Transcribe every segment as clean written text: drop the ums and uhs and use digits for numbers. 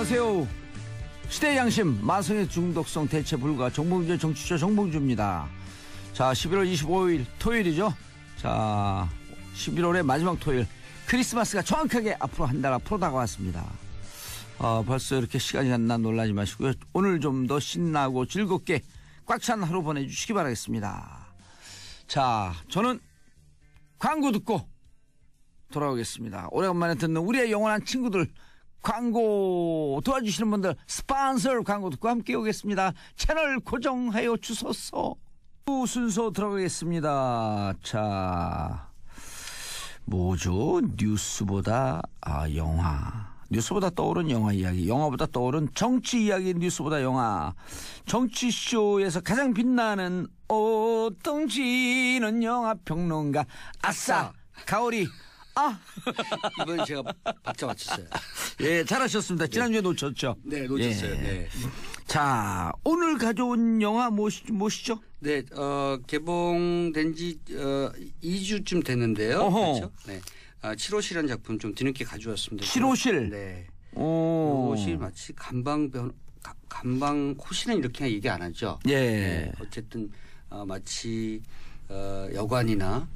안녕하세요. 시대의 양심 마성의 중독성 대체 불가 정봉주의 정치쇼 정봉주입니다. 자, 11월 25일 토요일이죠. 자, 11월의 마지막 토요일, 크리스마스가 정확하게 앞으로 한 달 앞으로 다가왔습니다. 벌써 이렇게 시간이 갔나 놀라지 마시고요. 오늘 좀 더 신나고 즐겁게 꽉 찬 하루 보내주시기 바라겠습니다. 자, 저는 광고 듣고 돌아오겠습니다. 오래간만에 듣는 우리의 영원한 친구들, 광고 도와주시는 분들, 스폰서 광고 듣고 함께 오겠습니다. 채널 고정하여 주소서. 순서 들어가겠습니다. 자, 뭐죠? 뉴스보다 영화. 뉴스보다 떠오른 영화 이야기, 영화보다 떠오른 정치 이야기, 뉴스보다 영화. 정치쇼에서 가장 빛나는 오동지는 영화평론가 아싸 가오리. 이번에 제가 박자 맞췄어요. 예, 잘하셨습니다. 지난주에 놓쳤죠? 네, 놓쳤어요. 예. 네. 자, 오늘 가져온 영화 무엇이죠? 네, 개봉된 지 2주쯤 됐는데요. 어허. 그렇죠? 네. 7호실이라는 작품 좀 뒤늦게 가져왔습니다. 7호실? 네. 오. 이것이 마치 감방호실은 이렇게 얘기 안 하죠. 예. 네. 어쨌든 마치 여관이나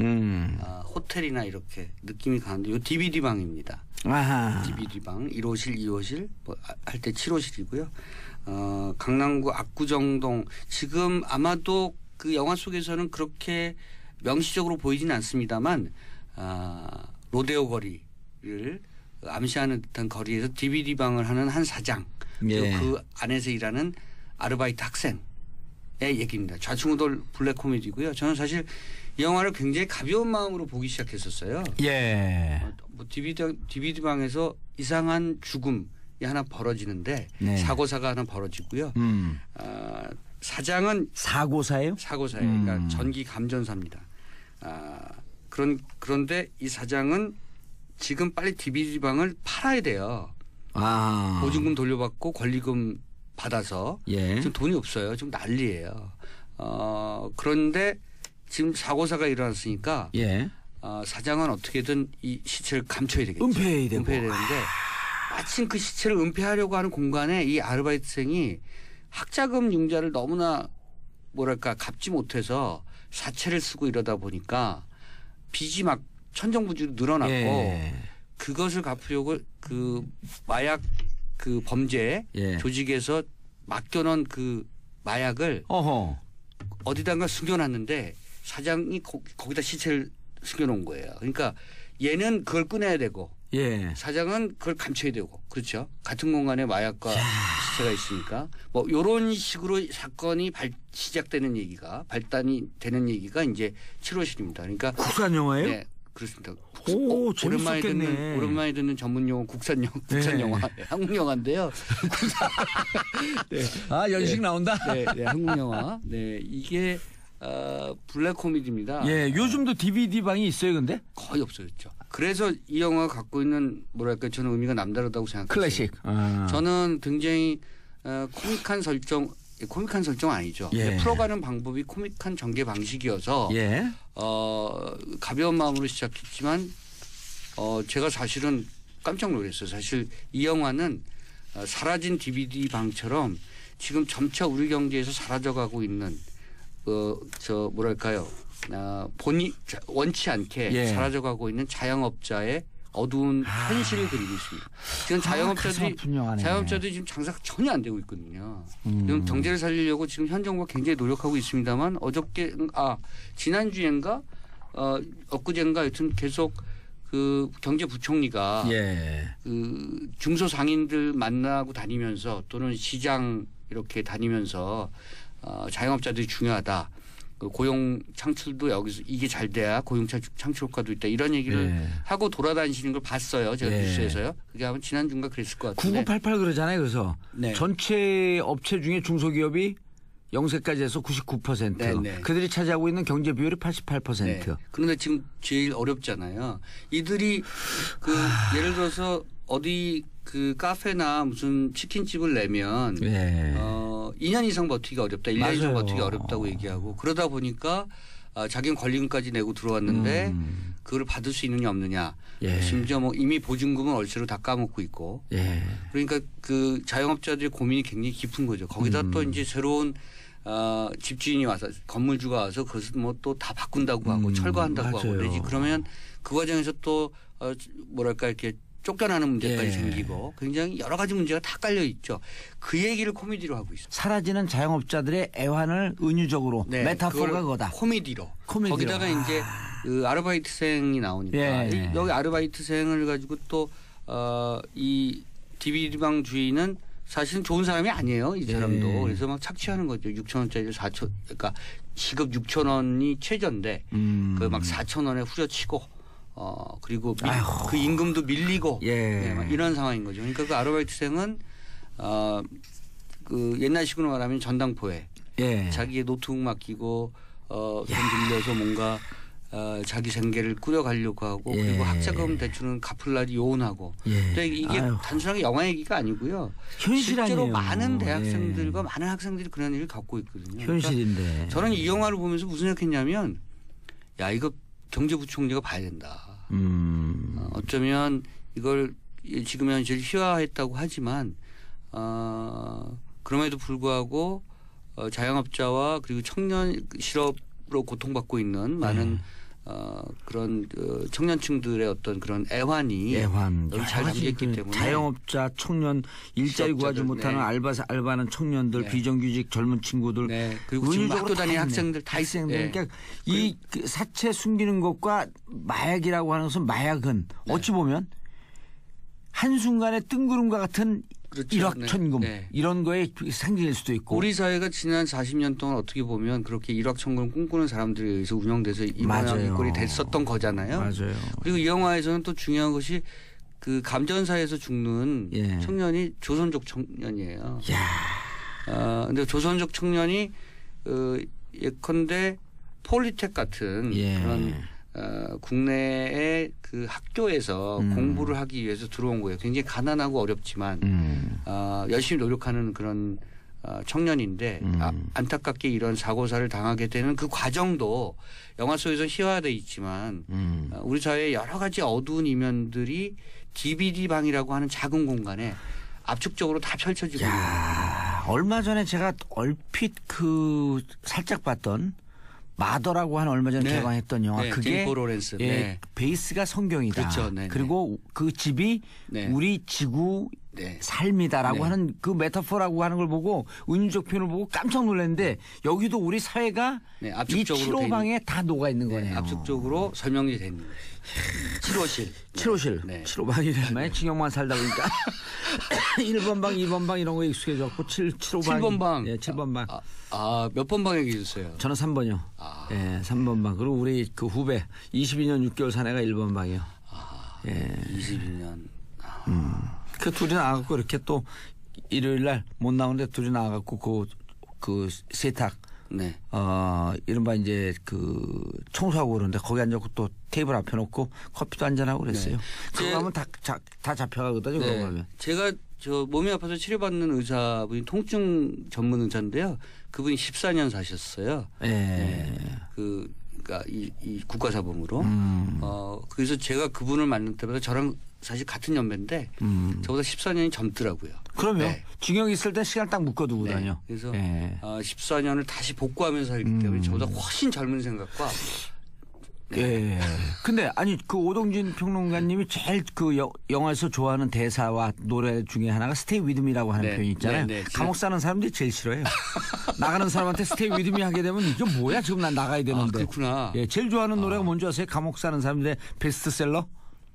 호텔이나 이렇게 느낌이 가는데 요 DVD 방입니다. 아하. DVD 방 1호실, 2호실 할 때 7호실이고요. 강남구 압구정동, 지금 아마도 그 영화 속에서는 그렇게 명시적으로 보이지는 않습니다만 로데오 거리를 암시하는 듯한 거리에서 DVD 방을 하는 한 사장, 예. 그 안에서 일하는 아르바이트 학생의 얘기입니다. 좌충우돌 블랙 코미디고요. 저는 사실 이 영화를 굉장히 가벼운 마음으로 보기 시작했었어요. 예. DVD 방에서 이상한 죽음이 하나 벌어지는데, 네. 사고사가 하나 벌어지고요. 사장은 사고사예요? 사고사예요. 그러니까 전기 감전사입니다. 그런데 이 사장은 지금 빨리 DVD 방을 팔아야 돼요. 보증금 돌려받고 권리금 받아서. 예. 지금 돈이 없어요. 지금 난리예요. 그런데 지금 사고사가 일어났으니까 예. 사장은 어떻게든 이 시체를 감춰야 되겠죠. 은폐해야 되고. 은폐해야 되는데 마침 그 시체를 은폐하려고 하는 공간에 이 아르바이트생이 학자금 융자를 너무나 뭐랄까 갚지 못해서 사채를 쓰고 이러다 보니까 빚이 막 천정부지로 늘어났고, 예. 그것을 갚으려고 그 마약 그 범죄 예. 조직에서 맡겨놓은 그 마약을 어허. 어디다가 숨겨놨는데 사장이 거기다 시체를 숨겨놓은 거예요. 그러니까 얘는 그걸 꺼내야 되고, 예. 사장은 그걸 감춰야 되고, 그렇죠. 같은 공간에 마약과 시체가 있으니까 뭐 이런 식으로 사건이 시작되는 얘기가, 발단이 되는 얘기가 이제 7호실입니다. 그러니까 국산 영화예요? 네, 그렇습니다. 오, 재밌었겠네. 오랜만에 듣는 전문 용어 국산 영화, 네, 한국 영화인데요. 네. 연식 나온다. 네, 한국 영화. 네, 이게 블랙 코미디입니다. 예, 요즘도 DVD 방이 있어요, 근데? 거의 없어졌죠. 그래서 이 영화가 갖고 있는 뭐랄까 저는 의미가 남다르다고 생각해요. 클래식. 저는 굉장히 코믹한 설정 아니죠. 예. 풀어가는 방법이 코믹한 전개 방식이어서 예. 가벼운 마음으로 시작했지만 제가 사실은 깜짝 놀랐어요. 사실 이 영화는 사라진 DVD 방처럼 지금 점차 우리 경제에서 사라져가고 있는 뭐랄까요, 원치 않게 예. 사라져가고 있는 자영업자의 어두운 현실을 그리고 있습니다. 지금 자영업자들이 지금 장사가 전혀 안 되고 있거든요. 지금 경제를 살리려고 지금 현 정부가 굉장히 노력하고 있습니다만, 지난주엔가 엊그젠가 여튼 계속 그 경제부총리가 예. 그 중소상인들 만나고 다니면서 또는 시장 이렇게 다니면서 자영업자들이 중요하다. 그 고용 창출도 여기서 이게 잘 돼야 고용 창출 효과도 있다. 이런 얘기를 예. 하고 돌아다니시는 걸 봤어요. 제가 예. 뉴스에서요. 그게 아마 지난주인가 그랬을 것 같은데. 9988 그러잖아요. 그래서 네. 전체 업체 중에 중소기업이 영세까지 해서 99%. 네네. 그들이 차지하고 있는 경제 비율이 88%. 네. 그런데 지금 제일 어렵잖아요. 이들이 예를 들어서 어디 그 카페나 무슨 치킨집을 내면 예. 2년 이상 버티기 어렵다. 1년 이상 맞아요. 버티기 어렵다고 얘기하고, 그러다 보니까 자기는 권리금까지 내고 들어왔는데 그걸 받을 수 있느냐 없느냐. 예. 심지어 뭐 이미 보증금은 얼추로 다 까먹고 있고. 예. 그러니까 그 자영업자들의 고민이 굉장히 깊은 거죠. 거기다 또 이제 새로운 집주인이 와서 건물주가 와서 그것을 뭐 또 다 바꾼다고 하고 철거한다고 맞아요. 하고 그러지. 그러면 그 과정에서 또 뭐랄까 이렇게 쫓겨나는 문제까지 예. 생기고 굉장히 여러 가지 문제가 다 깔려 있죠. 그 얘기를 코미디로 하고 있어요. 사라지는 자영업자들의 애환을 은유적으로 네, 메타포가 그걸 그거다. 코미디로. 코미디로. 거기다가 이제 그 아르바이트생이 나오니까 예. 여기 아르바이트생을 가지고 또 이 DVD방 주인은 사실은 좋은 사람이 아니에요. 이 사람도. 예. 그래서 막 착취하는 거죠. 6,000원짜리 4천 그러니까 시급 6,000원이 최저인데 그 막 4,000원에 후려치고 그리고 그 임금도 밀리고 예. 네, 막 이런 상황인 거죠. 그러니까 그 아르바이트생은 그 옛날식으로 말하면 전당포에 예. 자기의 노트북 맡기고 돈 빌려서 뭔가 자기 생계를 꾸려가려고 하고 예. 그리고 학자금 대출은 갚을 날이 요원하고. 예. 근데 이게 아유. 단순하게 영화 얘기가 아니고요. 현실 실제로 아니에요. 많은 대학생들과 예. 많은 학생들이 그런 일을 겪고 있거든요. 현실인데. 그러니까 저는 이 영화를 보면서 무슨 생각했냐면 야 이거 경제부총리가 봐야 된다. 어쩌면 이걸 지금 현실 희화했다고 하지만 그럼에도 불구하고 자영업자와 그리고 청년 실업으로 고통받고 있는 많은 그런 청년층들의 어떤 그런 애환이 애환. 여기 잘 담겨 있기 때문에 자영업자, 청년, 일자리 구하지 실업자들, 못하는 네. 알바하는 청년들, 네. 비정규직 젊은 친구들, 네. 그리고 지금 학교 다니는 학생들 다 학생들. 네. 그러니까 이 사채 숨기는 것과 마약이라고 하는 것은 마약은 네. 어찌 보면 한순간에 뜬구름과 같은 그렇죠. 일확천금 네. 이런 거에 상징일 수도 있고. 우리 사회가 지난 40년 동안 어떻게 보면 그렇게 일확천금을 꿈꾸는 사람들에 의해서 운영돼서 이 모양 이 꼴이 됐었던 거잖아요. 맞아요. 그리고 이 영화에서는 또 중요한 것이 그 감전사에서 죽는 예. 청년이 조선족 청년이에요. 야. 근데 조선족 청년이 예컨대 폴리텍 같은 예. 그런 국내의 그 학교에서 공부를 하기 위해서 들어온 거예요. 굉장히 가난하고 어렵지만 열심히 노력하는 그런 청년인데 안타깝게 이런 사고사를 당하게 되는 그 과정도 영화 속에서 희화돼 있지만 우리 사회의 여러 가지 어두운 이면들이 DVD 방이라고 하는 작은 공간에 압축적으로 다 펼쳐지고 있는 거예요. 얼마 전에 제가 얼핏 그 살짝 봤던 마더라고 하는 얼마 전에 네. 개방했던 영화 네, 그게 제니퍼 로렌스. 예, 네. 베이스가 성경이다. 그렇죠. 네, 그리고 그 집이 네. 우리 지구 네. 삶이다라고 네. 하는 그 메타포라고 하는 걸 보고 은유적 표현을 보고 깜짝 놀랐는데 여기도 우리 사회가 네, 이 압축적으로 7호방에 다 녹아 있는 네, 거네요. 압축적으로 설명이 되는 거예요. 7호실. 7호실, 네. 7호방이라면 징역만 살다 보니까 1번 방, 2번 방 이런 거에 익숙해졌고 7호방. 7번 방. 예, 7번 방. 몇 번 방에 계셨어요? 저는 3번이요. 예, 3번 방. 그리고 우리 그 후배 22년 6개월 사내가 1번 방이요. 예. 22년. 그 둘이 나가고 이렇게 또 일요일 날 못 나오는데 둘이 나가고 그 세탁 네. 이른바 이제 그 청소하고 그러는데 거기 앉아서 또 테이블 앞에 놓고 커피도 한잔하고 그랬어요. 네. 그거 하면 다 잡혀가거든요. 그거 하면. 제가 저 몸이 아파서 치료받는 의사분이 통증 전문 의사인데요. 그분이 14년 사셨어요. 예. 네. 그러니까 이 국가사범으로. 그래서 제가 그분을 만날 때마다 저랑 사실 같은 연배인데 저보다 14년이 젊더라고요. 그럼요. 네. 징역 있을 때 시간 딱 묶어두고 네. 다녀. 그래서 예. 14년을 다시 복구하면서 살기 때문에 저보다 훨씬 젊은 생각과 예. 근데 아니 그 오동진 평론가님이 제일 그 영화에서 좋아하는 대사와 노래 중에 하나가 스테이 위드미라고 하는 네. 표현이 있잖아요. 네. 감옥 사는 사람들이 제일 싫어해요. 나가는 사람한테 스테이 위드미 하게 되면 이게 뭐야? 지금 난 나가야 되는데. 그렇구나. 예, 제일 좋아하는 노래가 뭔지 아세요? 감옥 사는 사람들의 베스트셀러?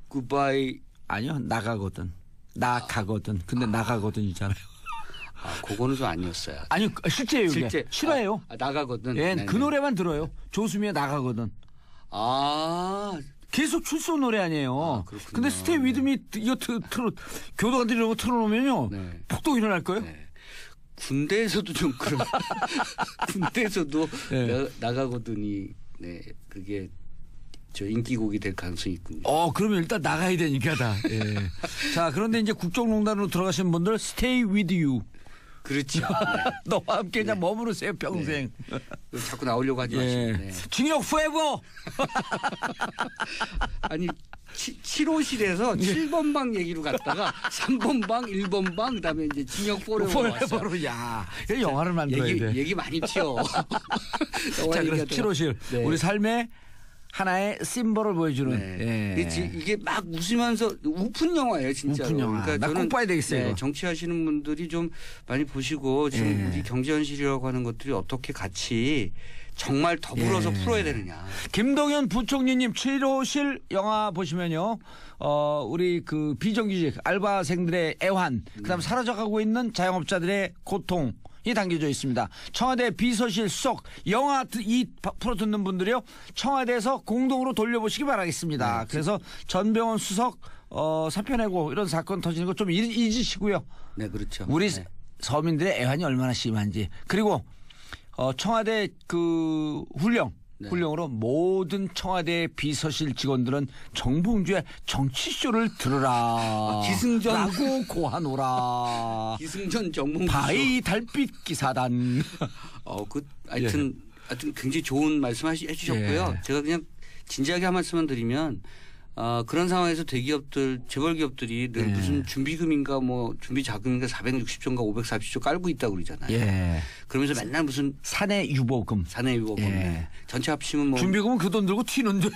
굿바이. 아니요. 나가거든. 나가거든. 근데 나가거든이잖아요. 그거는 좀 아니었어요. 아니 실제예요. 이게. 실제 실화예요. 나가거든. 예, 네네. 그 노래만 들어요. 조수미의 나가거든. 계속 출소 노래 아니에요. 그렇군요. 근데 스테이 위드미 이거 교도관들이 이런 거 틀어놓으면요. 네. 폭동 일어날 거예요. 네. 군대에서도 좀 그런. 군대에서도 네. 나가거든이 네 그게 저 인기곡이 될 가능성이 있군요. 그러면 일단 나가야 되니까 다. 예. 자, 그런데 이제 국정농단으로 들어가신 분들 스테이 위드 유. 그렇죠. 네. 너와 함께 그냥 머무르세요 평생. 자꾸 나오려고 하지 마시고. 예. 네. 징역 포에버. 아니 7호실에서 7번 방 얘기로 갔다가 3번 방, 1번 방, 그다음에 이제 징역 포레버로 왔어요. 포에버로 야, 그 영화를 만들어야 돼. 얘기 많이 튀어. 자, 그래서 7호실 네. 우리 삶의 하나의 심벌을 보여주는. 네. 예. 이게 막 웃으면서 우픈 영화예요, 진짜. 우픈 영화. 나 꼭 봐야 되겠어요. 이거. 정치하시는 분들이 좀 많이 보시고 지금 예. 우리 경제 현실이라고 하는 것들이 어떻게 같이 정말 더불어서 예. 풀어야 되느냐. 김동연 부총리님 7호실 영화 보시면요. 우리 그 비정규직 알바생들의 애환, 그다음 사라져가고 있는 자영업자들의 고통이 담겨져 있습니다. 청와대 비서실 수석 영화 이 프로 듣는 분들이요. 청와대에서 공동으로 돌려보시기 바라겠습니다. 그래서 전병헌 수석 사표 내고 이런 사건 터지는 거 좀 잊으시고요. 네, 그렇죠. 우리 네. 서민들의 애환이 얼마나 심한지. 그리고 청와대 그 훈령으로 모든 청와대 비서실 직원들은 정봉주의 정치쇼를 들으라. 기승전라고 고하노라. 기승전 정봉주. 바위 달빛 기사단. 하여튼 굉장히 좋은 말씀 해주셨고요. 예. 제가 그냥 진지하게 한 말씀만 드리면 그런 상황에서 대기업들, 재벌 기업들이 늘 예. 무슨 준비금인가 뭐 준비 자금인가 460조인가 540조 깔고 있다고 그러잖아요. 예. 그러면서 맨날 무슨 사내 유보금. 사내 유보금. 예. 전체 합치면 뭐 준비금은 그 돈 들고 튀는 돈이.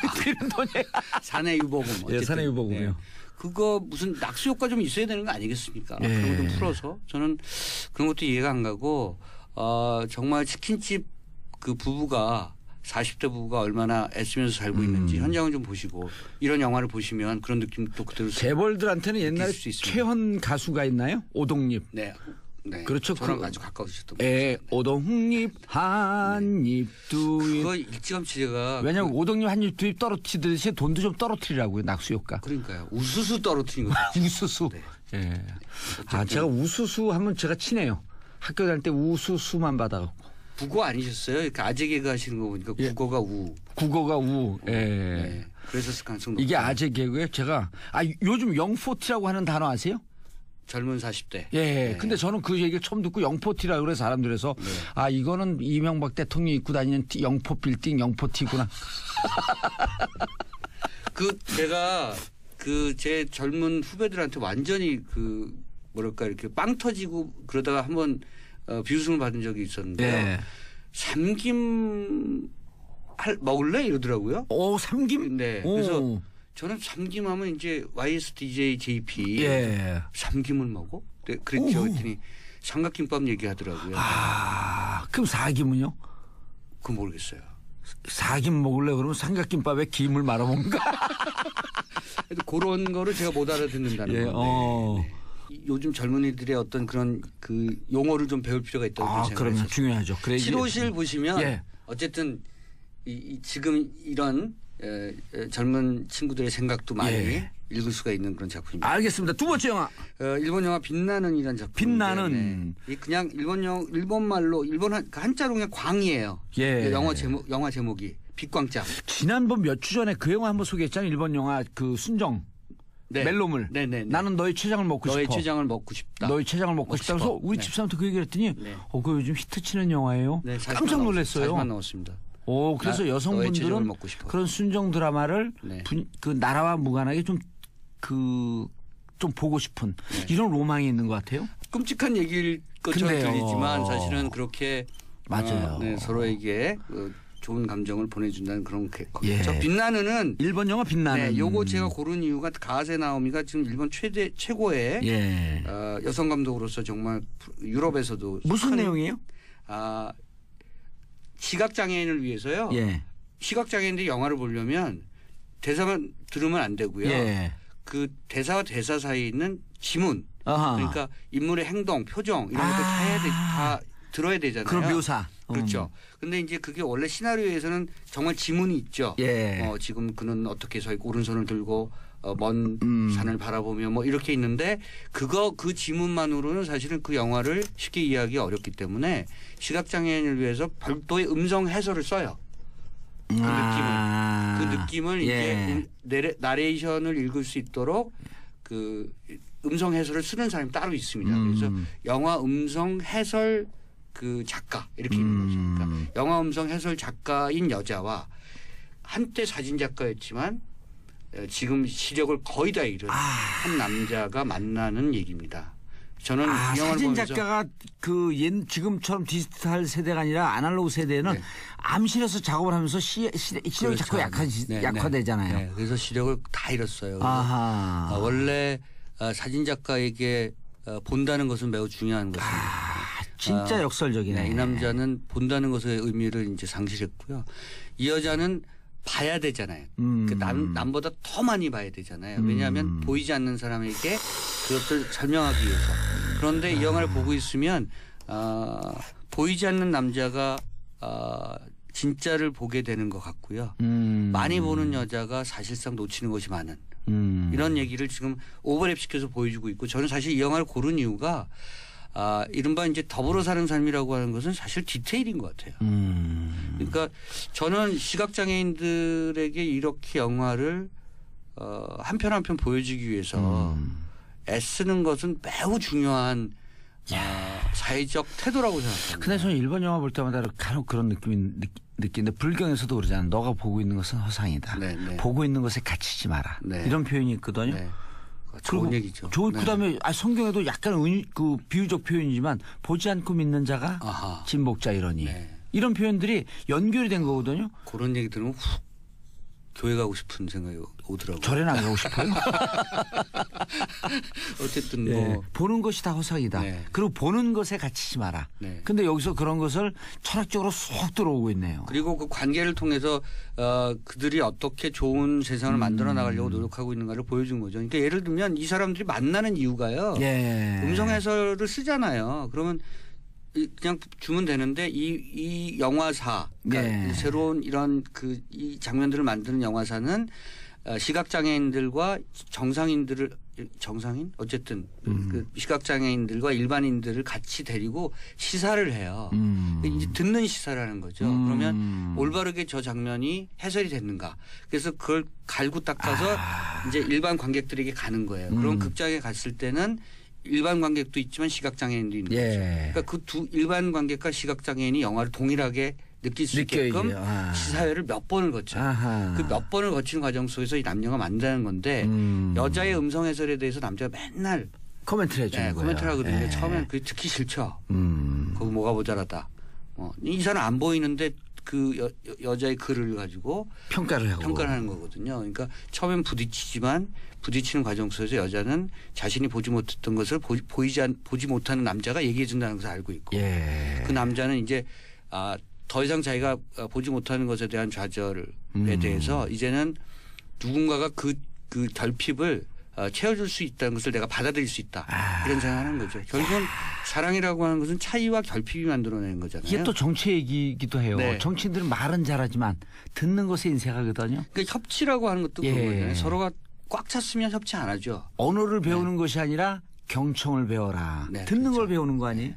사내 유보금. 어쨌든. 예, 사내 유보금이요. 네. 그거 무슨 낙수 효과 좀 있어야 되는 거 아니겠습니까? 예. 그런 거 좀 풀어서 저는 그런 것도 이해가 안 가고 정말 치킨집 그 부부가 40대 부부가 얼마나 애쓰면서 살고 있는지 현장을 좀 보시고 이런 영화를 보시면 그런 느낌도 그대로 재벌들한테는 옛날에 수 있습니다. 최현 가수가 있나요? 오동립. 네. 네. 그렇죠. 저랑 그- 아주 가까우셨던 분. 예, 오동립 한입 두입. 그거 일찌감치 제가 왜냐면 오동립 한입 두입 떨어뜨리듯이 돈도 좀 떨어뜨리라고요. 낙수효과. 그러니까요. 우수수 떨어뜨린 거죠. 우수수. 네. 예. 제가 우수수 하면 제가 친해요. 학교 다닐 때 우수수만 받아갖고. 국어 아니셨어요? 이렇게 아재 개그 하시는 거 보니까 예. 국어가 우. 국어가 우. 예. 네. 그래서 가능성 이게 높다. 아재 개그예요. 제가 요즘 영포티라고 하는 단어 아세요? 젊은 40대. 예. 네. 근데 저는 그 얘기를 처음 듣고 영포티라고 그래 사람들에서 이거는 이명박 대통령이 입고 다니는 영포 빌딩 영포티구나. 제가 제 젊은 후배들한테 완전히 뭐랄까 이렇게 빵 터지고 그러다가 한번 비웃음을 받은 적이 있었는데요. 예. 삼김 먹을래 이러더라고요. 오 삼김. 네. 오. 그래서 저는 삼김하면 이제 YSDJ JP 예. 삼김을 먹어? 네, 그랬죠. 그랬더니 삼각김밥 얘기하더라고요. 그럼 사김은요? 그거 모르겠어요. 사김 먹을래 그러면 삼각김밥에 김을 말아 먹는가? 그래도 그런 거를 제가 못 알아듣는다는 예, 건데. 요즘 젊은이들의 어떤 그런 용어를 좀 배울 필요가 있다고 생각해요. 그러면 중요하죠. 그래 7호실 보시면 예. 어쨌든 지금 이런 젊은 친구들의 생각도 많이 예. 읽을 수가 있는 그런 작품입니다. 알겠습니다. 두 번째 영화. 일본 영화 빛나는이라는 작품. 빛나는. 그냥 일본 말로 한자로 그냥 광이에요. 예. 영화 제목이 빛광자. 지난번 몇 주 전에 그 영화 한번 소개했잖아요. 일본 영화 그 순정. 네. 멜로물. 네네. 나는 너의 췌장을 먹고 너의 싶어. 췌장을 먹고 싶다. 너의 췌장을 먹고 싶다. 그래서 우리 네. 집사람한테 그 얘기를 했더니 네. 그거 요즘 히트치는 영화예요. 네, 깜짝 놀랐어요. 40만 나왔습니다. 그래서 너의 췌장을 여성분들은 먹고 싶어. 그런 순정 드라마를 네. 그 나라와 무관하게 좀 보고 싶은 이런 로망이 있는 것 같아요. 끔찍한 얘기일 것처럼 근데요. 들리지만 사실은 그렇게 맞아요. 서로에게 좋은 감정을 보내준다는 그런 거죠. 예. 빛나는은 일본 영화 빛나는. 네, 요거 제가 고른 이유가 가세 나오미가 지금 일본 최고의 예. 여성 감독으로서 정말 유럽에서도 무슨 큰, 내용이에요? 시각 장애인을 위해서요. 예. 시각 장애인들이 영화를 보려면 대사만 들으면 안 되고요. 예. 그 대사와 대사 사이에 있는 지문, 아하. 그러니까 인물의 행동, 표정 이런 것들 다 들어야 되잖아요. 그런 묘사. 그렇죠. 근데 이제 그게 원래 시나리오에서는 정말 지문이 있죠. 예. 지금 그는 어떻게 서 있고 오른손을 들고 먼 산을 바라보며 뭐 이렇게 있는데 그 지문만으로는 사실은 그 영화를 쉽게 이해하기 어렵기 때문에 시각장애인을 위해서 별도의 음성 해설을 써요. 그 느낌을 예. 이제 나레이션을 읽을 수 있도록 음성 해설을 쓰는 사람이 따로 있습니다. 그래서 영화 음성 해설 그 작가 이렇게 있는 거죠. 그러니까 영화 음성 해설 작가인 여자와 한때 사진 작가였지만 지금 시력을 거의 다 잃은 한 남자가 만나는 얘기입니다. 저는 이 영화를 사진 보면서 작가가 지금처럼 디지털 세대가 아니라 아날로그 세대는 네. 암실에서 작업을 하면서 시력이 그렇죠. 자꾸 네, 약화되잖아요. 네, 그래서 시력을 다 잃었어요. 아하. 원래 사진 작가에게 본다는 것은 매우 중요한 것입니다. 진짜 역설적이네. 네, 이 남자는 본다는 것의 의미를 이제 상실했고요. 이 여자는 봐야 되잖아요. 남보다 더 많이 봐야 되잖아요. 왜냐하면 보이지 않는 사람에게 그것을 설명하기 위해서. 그런데 이 영화를 보고 있으면 보이지 않는 남자가 진짜를 보게 되는 것 같고요. 많이 보는 여자가 사실상 놓치는 것이 많은 이런 얘기를 지금 오버랩 시켜서 보여주고 있고 저는 사실 이 영화를 고른 이유가 이른바 이제 더불어 사는 삶이라고 하는 것은 사실 디테일인 것 같아요. 그러니까 저는 시각장애인들에게 이렇게 영화를 한 편 한 편 보여주기 위해서 애쓰는 것은 매우 중요한 사회적 태도라고 생각합니다. 근데 저는 일본 영화 볼 때마다 간혹 그런 느끼는데 불경에서도 그러잖아. 너가 보고 있는 것은 허상이다. 네, 네. 보고 있는 것에 갇히지 마라. 네. 이런 표현이 있거든요. 네. 좋은 얘기죠. 네. 그다음에 성경에도 약간 그 비유적 표현이지만 보지 않고 믿는 자가 아하. 진복자 이러니 네. 이런 표현들이 연결이 된 거거든요. 그런 얘기 들으면 훅 교회 가고 싶은 생각이 오더라고요. 절에는 안 가고 싶어요. 어쨌든 네. 보는 것이 다 허상이다. 네. 그리고 보는 것에 갇히지 마라. 네. 근데 여기서 그런 것을 철학적으로 쏙 들어오고 있네요. 그리고 그 관계를 통해서 그들이 어떻게 좋은 세상을 만들어 나가려고 노력하고 있는가를 보여준 거죠. 그러니까 예를 들면 이 사람들이 만나는 이유가요. 예. 음성 해설을 쓰잖아요. 그러면 그냥 주면 되는데 이 영화사 그러니까 네. 새로운 이런 이 장면들을 만드는 영화사는 시각장애인들과 정상인 어쨌든 그 시각장애인들과 일반인들을 같이 데리고 시사를 해요. 이제 듣는 시사를 하는 거죠. 그러면 올바르게 저 장면이 해설이 됐는가. 그래서 그걸 갈고 닦아서 이제 일반 관객들에게 가는 거예요. 그럼 극장에 갔을 때는 일반 관객도 있지만 시각장애인도 있는 거죠. 그러니까 그 두 일반 관객과 시각장애인이 영화를 동일하게 느낄 수 있게끔 시사회를 몇 번을 거쳐요. 그 몇 번을 거치는 과정 속에서 이 남녀가 만나는 건데 여자의 음성 해설에 대해서 남자가 맨날 코멘트를 해주는 거예요. 코멘트를 하거든요. 네. 처음에는 그게 듣기 싫죠. 거기 뭐가 모자라다. 이 사람 안 보이는데 그 여자의 글을 가지고 평가를 하는 거거든요. 그러니까 처음엔 부딪히지만 부딪히는 과정 속에서 여자는 자신이 보지 못했던 것을 보지 못하는 남자가 얘기해 준다는 것을 알고 있고 그 남자는 이제 더 이상 자기가 보지 못하는 것에 대한 좌절에 대해서 이제는 누군가가 그 결핍을 채워줄 수 있다는 것을 내가 받아들일 수 있다. 이런 생각하는 거죠. 결국은 사랑이라고 하는 것은 차이와 결핍이 만들어내는 거잖아요. 이게 또 정치 얘기이기도 해요. 네. 정치인들은 말은 잘하지만 듣는 것에 인색하거든요. 그러니까 협치라고 하는 것도 그런 거잖아요. 서로가 꽉 찼으면 협치 안 하죠. 언어를 배우는 것이 아니라 경청을 배워라. 네, 듣는 그렇죠. 걸 배우는 거 아니에요?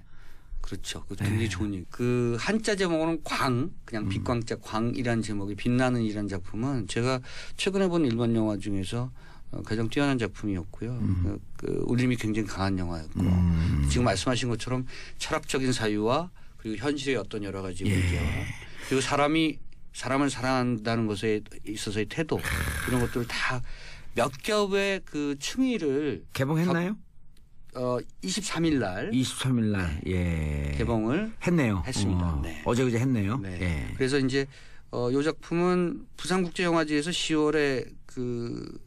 그렇죠. 그 굉장히 좋은 얘기. 그 한자 제목은 광, 그냥 빛광자 광이라는 제목의 빛나는 이라는 작품은 제가 최근에 본 일본 영화 중에서 가장 뛰어난 작품이었고요. 그 울림이 굉장히 강한 영화였고 지금 말씀하신 것처럼 철학적인 사유와 그리고 현실의 어떤 여러 가지 문제와 그리고 사람을 사랑한다는 것에 있어서의 태도 이런 것들을 다 몇 겹의 그 층위를 개봉했나요? 23일 날 23일 날 예. 개봉을 했네요. 했습니다. 네. 어제그제 했네요. 네. 예. 그래서 이제 이 작품은 부산국제영화제에서 10월에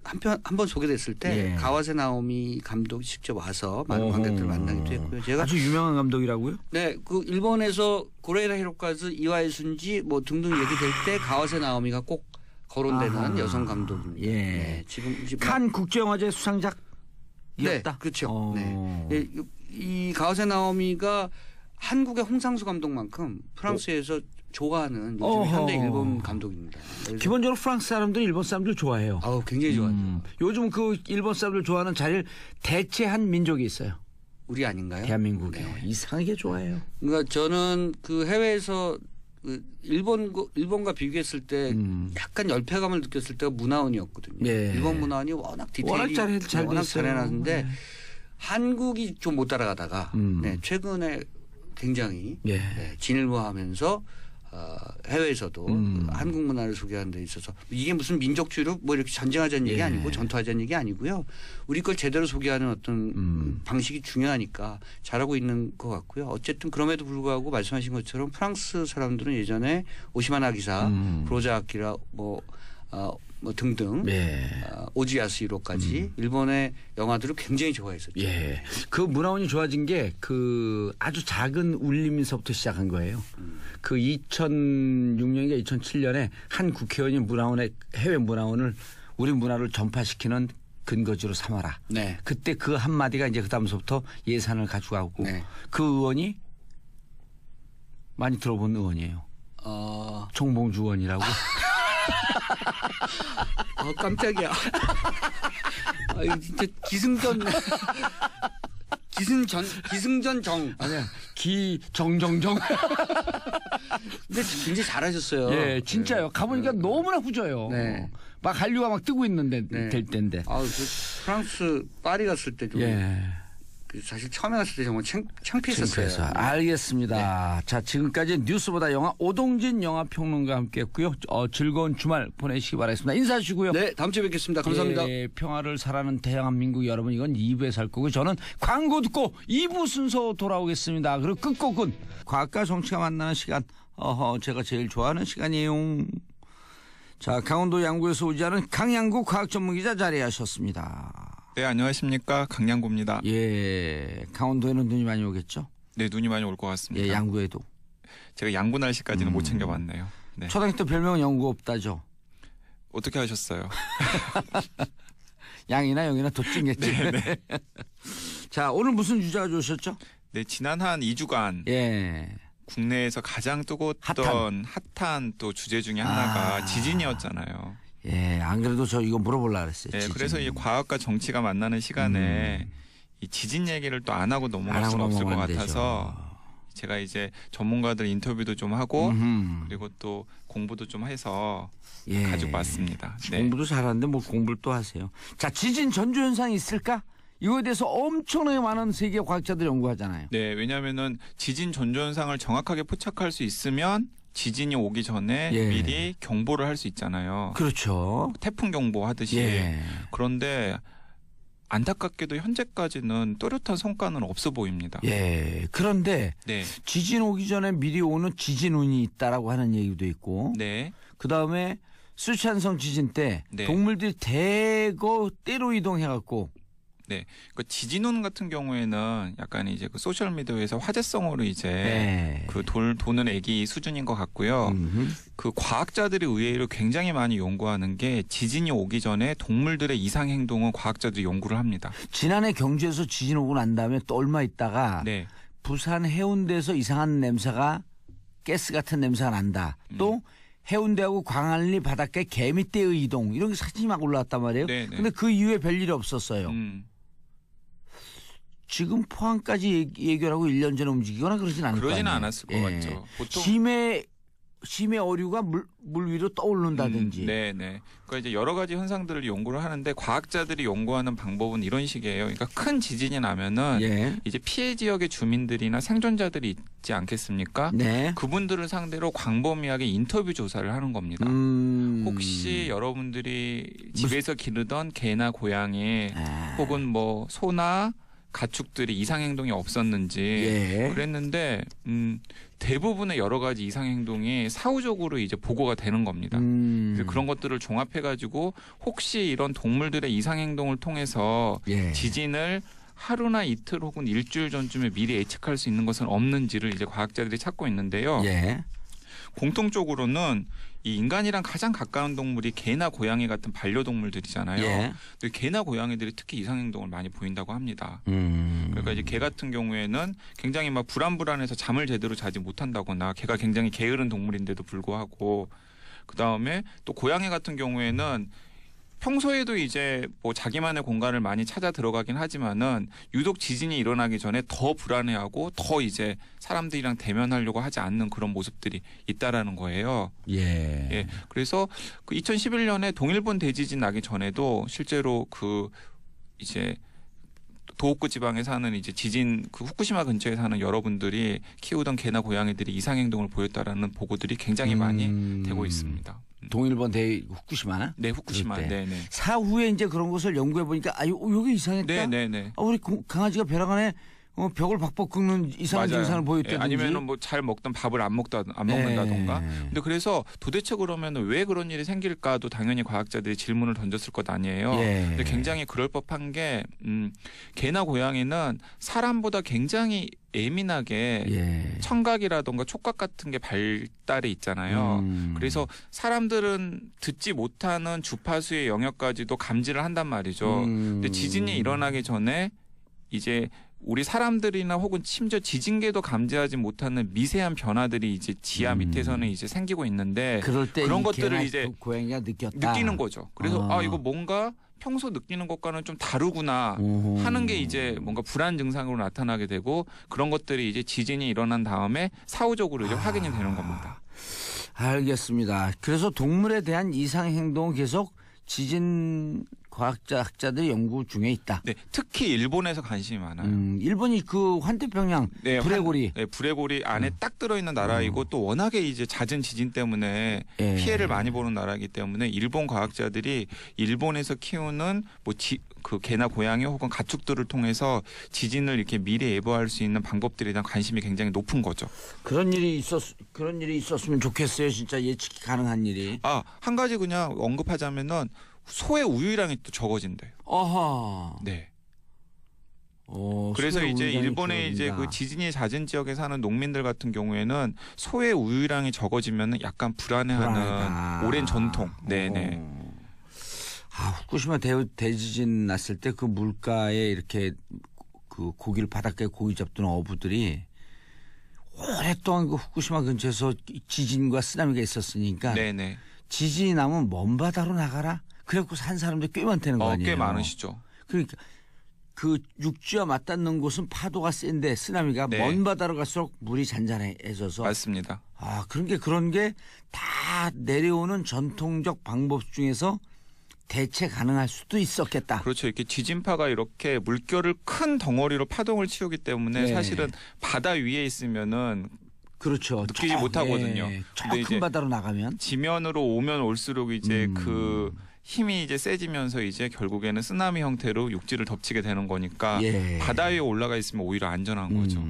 한 번 소개됐을 때 예. 가와세 나오미 감독이 직접 와서 많은 관객들을 만나기도 했고요. 제가 아주 유명한 감독이라고요? 네, 그 일본에서 고레이라 히로카즈, 이와이 순지 뭐 등등 얘기될 때 가와세 나오미가 꼭 거론되는 여성 감독입니다. 예. 네, 지금 칸 국제영화제 수상작이었다. 네, 그렇죠. 네. 이 가와세 나오미가 한국의 홍상수 감독만큼 프랑스에서 좋아하는 요즘 현대 일본 감독입니다. 기본적으로 프랑스 사람들, 일본 사람들 좋아해요. 굉장히 좋아하죠. 요즘 그 일본 사람들 좋아하는 자리를 대체한 민족이 있어요. 우리 아닌가요? 대한민국이요. 네. 이상하게 좋아해요. 그러니까 저는 그 해외에서 일본과 비교했을 때 약간 열패감을 느꼈을 때가 문화원이었거든요. 예. 일본 문화원이 워낙 디테일이 워낙 잘 워낙 됐어요. 잘해놨는데 한국이 좀 못 따라가다가 네, 최근에 굉장히 예. 네, 진일보하면서 해외에서도 한국 문화를 소개하는 데 있어서 이게 무슨 민족주의로 뭐 이렇게 전쟁하자는 얘기 예. 아니고 전투하자는 얘기 아니고요. 우리 걸 제대로 소개하는 어떤 방식이 중요하니까 잘하고 있는 것 같고요. 어쨌든 그럼에도 불구하고 말씀하신 것처럼 프랑스 사람들은 예전에 오시마나 기사, 브로자 아키라 뭐 등등 예. 오지야스히로까지 일본의 영화들을 굉장히 좋아했었죠. 예. 그 문화원이 좋아진 게 그 아주 작은 울림에서부터 시작한 거예요. 그 2006년인가 2007년에 한 국회의원이 문화원의 해외 문화원을 우리 문화를 전파시키는 근거지로 삼아라. 네. 그때 그 한마디가 이제 그다음서부터 예산을 가져가고 네. 그 의원이 많이 들어본 의원이에요. 정봉주 의원이라고. 깜짝이야. 이거 진짜 기승전 정. 아니야. 기정정정. 근데 굉장히 잘하셨어요. 예, 진짜요. 가보니까 너무나 후져요. 네. 막 한류가 막 뜨고 있는데 네. 될 때인데. 그 프랑스 파리 갔을 때도 예. 사실 처음에 갔을 때 정말 창피했었어요. 창피해서. 알겠습니다. 자, 지금까지 뉴스보다 영화 오동진 영화평론가와 함께했고요. 즐거운 주말 보내시기 바라겠습니다. 인사하시고요. 네, 다음 주에 뵙겠습니다. 감사합니다. 예, 평화를 사랑하는 대한민국 여러분, 이건 2부에 살 거고 저는 광고 듣고 2부 순서 돌아오겠습니다. 그리고 끝곡은 과학과 정치가 만나는 시간. 제가 제일 좋아하는 시간이에요. 자, 강원도 양구에서 오지않은 강양구 과학전문기자 자리하셨습니다. 네, 안녕하십니까. 강양구입니다. 예, 강원도에는 눈이 많이 오겠죠? 네, 눈이 많이 올 것 같습니다. 예, 양구에도. 제가 양구 날씨까지는 못 챙겨봤네요. 네. 초등학교 때 별명은 영구 없다죠? 어떻게 하셨어요? 양이나 영이나 도찐겠지. 네. 자, 오늘 무슨 주제가 좋으셨죠? 네, 지난 한 2주간 예. 국내에서 가장 뜨거웠던 핫한 또 주제 중에 하나가 지진이었잖아요. 예, 안 그래도 저 이거 물어보려고 그랬어요. 네, 지진. 그래서 이 과학과 정치가 만나는 시간에 이 지진 얘기를 또 안 하고 넘어갈 수가 없을 것 넘어가면 같아서 제가 이제 전문가들 인터뷰도 좀 하고 그리고 또 공부도 좀 해서 예. 가지고 왔습니다. 네. 공부도 잘하는데 뭐 공부를 또 하세요. 자, 지진 전조 현상이 있을까? 이거에 대해서 엄청나게 많은 세계 과학자들이 연구하잖아요. 네, 왜냐하면은 지진 전조 현상을 정확하게 포착할 수 있으면 지진이 오기 전에 예. 미리 경보를 할 수 있잖아요. 그렇죠. 태풍 경보 하듯이. 예. 그런데 안타깝게도 현재까지는 또렷한 성과는 없어 보입니다. 예. 그런데 네, 지진 오기 전에 미리 오는 지진운이 있다라고 하는 얘기도 있고, 네, 그다음에 수치안성 지진 때 네. 동물들이 대거 때로 이동해갖고 네. 그 지진운 같은 경우에는 약간 이제 그 소셜 미디어에서 화제성으로 이제 네. 그 도는 애기 수준인 것 같고요. 그 과학자들이 의외로 굉장히 많이 연구하는 게 지진이 오기 전에 동물들의 이상 행동을 과학자들이 연구를 합니다. 지난해 경주에서 지진 오고 난 다음에 또 얼마 있다가 네, 부산 해운대에서 이상한 냄새가 가스 같은 냄새가 난다. 또 해운대하고 광안리 바닷가에 개미떼의 이동 이런 게 사진이 막 올라왔단 말이에요. 네, 네. 근데 그 이후에 별일이 없었어요. 지금 포항까지 예결하고 1년 전에 움직이거나 그러진 않을 거 아니에요. 그러지는 않았을 것 같죠. 보통 심해 어류가 물 위로 떠오른다든지. 네. 그러니까 이제 여러 가지 현상들을 연구를 하는데 과학자들이 연구하는 방법은 이런 식이에요. 그러니까 큰 지진이 나면은 예. 이제 피해 지역의 주민들이나 생존자들이 있지 않겠습니까? 네. 그분들을 상대로 광범위하게 인터뷰 조사를 하는 겁니다. 혹시 여러분들이 집에서 기르던 개나 고양이 혹은 뭐 소나 가축들이 이상 행동이 없었는지 예. 그랬는데 대부분의 여러 가지 이상 행동이 사후적으로 이제 보고가 되는 겁니다. 그래서 그런 것들을 종합해 가지고 혹시 이런 동물들의 이상 행동을 통해서 예. 지진을 하루나 이틀 혹은 일주일 전쯤에 미리 예측할 수 있는 것은 없는지를 이제 과학자들이 찾고 있는데요. 예. 공통적으로는 이 인간이랑 가장 가까운 동물이 개나 고양이 같은 반려동물들이잖아요. 예. 근데 개나 고양이들이 특히 이상 행동을 많이 보인다고 합니다. 그러니까 이제 개 같은 경우에는 굉장히 막 불안해서 잠을 제대로 자지 못한다거나 개가 굉장히 게으른 동물인데도 불구하고 그다음에 또 고양이 같은 경우에는 평소에도 이제 뭐 자기만의 공간을 많이 찾아 들어가긴 하지만은 유독 지진이 일어나기 전에 더 불안해하고 더 이제 사람들이랑 대면하려고 하지 않는 그런 모습들이 있다라는 거예요. 예. 그래서 그 2011년에 동일본 대지진 나기 전에도 실제로 그 이제 도호쿠 지방에 사는 이제 지진 그 후쿠시마 근처에 사는 여러분들이 키우던 개나 고양이들이 이상 행동을 보였다라는 보고들이 굉장히 많이 되고 있습니다. 동일본 대 후쿠시마나? 네, 후쿠시마. 네, 네. 사후에 이제 그런 것을 연구해 보니까 여기 이상했다. 네, 네, 네. 우리 강아지가 벼랑 안에 벽을 박박 긁는 이상한 맞아요. 증상을 보였다든지. 예, 아니면은 뭐 잘 먹던 밥을 안 먹는다던가. 근데 그래서 도대체 그러면은 왜 그런 일이 생길까도 당연히 과학자들이 질문을 던졌을 것 아니에요. 근데 굉장히 그럴 법한 게 개나 고양이는 사람보다 굉장히 예민하게 청각이라던가 촉각 같은 게 발달해 있잖아요. 그래서 사람들은 듣지 못하는 주파수의 영역까지도 감지를 한단 말이죠. 근데 지진이 일어나기 전에 이제 우리 사람들이나 혹은 심지어 지진계도 감지하지 못하는 미세한 변화들이 이제 지하 밑에서는 이제 생기고 있는데 그럴 때 그런 것들을 이제 고양이가 느끼는 거죠. 그래서 이거 뭔가 평소 느끼는 것과는 좀 다르구나 하는 게 이제 뭔가 불안 증상으로 나타나게 되고 그런 것들이 이제 지진이 일어난 다음에 사후적으로 이제 확인이 되는 겁니다. 알겠습니다. 그래서 동물에 대한 이상 행동은 계속 지진 학자들이 연구 중에 있다. 네, 특히 일본에서 관심이 많아요. 일본이 그 환태평양 불레고리. 불레고리 안에 딱 들어있는 나라이고 또 워낙에 이제 잦은 지진 때문에 피해를 많이 보는 나라이기 때문에 일본 과학자들이 일본에서 키우는 그 개나 고양이 혹은 가축들을 통해서 지진을 이렇게 미리 예보할 수 있는 방법들에 대한 관심이 굉장히 높은 거죠. 그런 일이 있었으면 좋겠어요. 진짜 예측이 가능한 일이. 한 가지 그냥 언급하자면은 소의 우유량이 또 적어진대요. 아하. 네. 그래서 이제 일본의 이제 그 지진이 낮은 지역에 사는 농민들 같은 경우에는 소의 우유량이 적어지면 약간 불안해하는 오랜 전통. 네네. 후쿠시마 대지진 났을 때 그 물가에 이렇게 그 고기를 바닷가에 고기 잡던 어부들이 오랫동안 그 후쿠시마 근처에서 지진과 쓰나미가 있었으니까. 네네. 지진이 나면 먼 바다로 나가라. 그래갖고 산 사람들 꽤 많다는 거 아니에요? 꽤 많으시죠. 그러니까 그 육지와 맞닿는 곳은 파도가 센데 쓰나미가 먼 바다로 갈수록 물이 잔잔해져서. 맞습니다. 그런 게 다 내려오는 전통적 방법 중에서 대체 가능할 수도 있었겠다. 그렇죠. 이렇게 지진파가 이렇게 물결을 큰 덩어리로 파동을 치우기 때문에 사실은 바다 위에 있으면은 그렇죠. 느끼지 못하거든요. 저 큰 바다로 나가면 지면으로 오면 올수록 이제 그 힘이 이제 세지면서 이제 결국에는 쓰나미 형태로 육지를 덮치게 되는 거니까 바다 위에 올라가 있으면 오히려 안전한 거죠.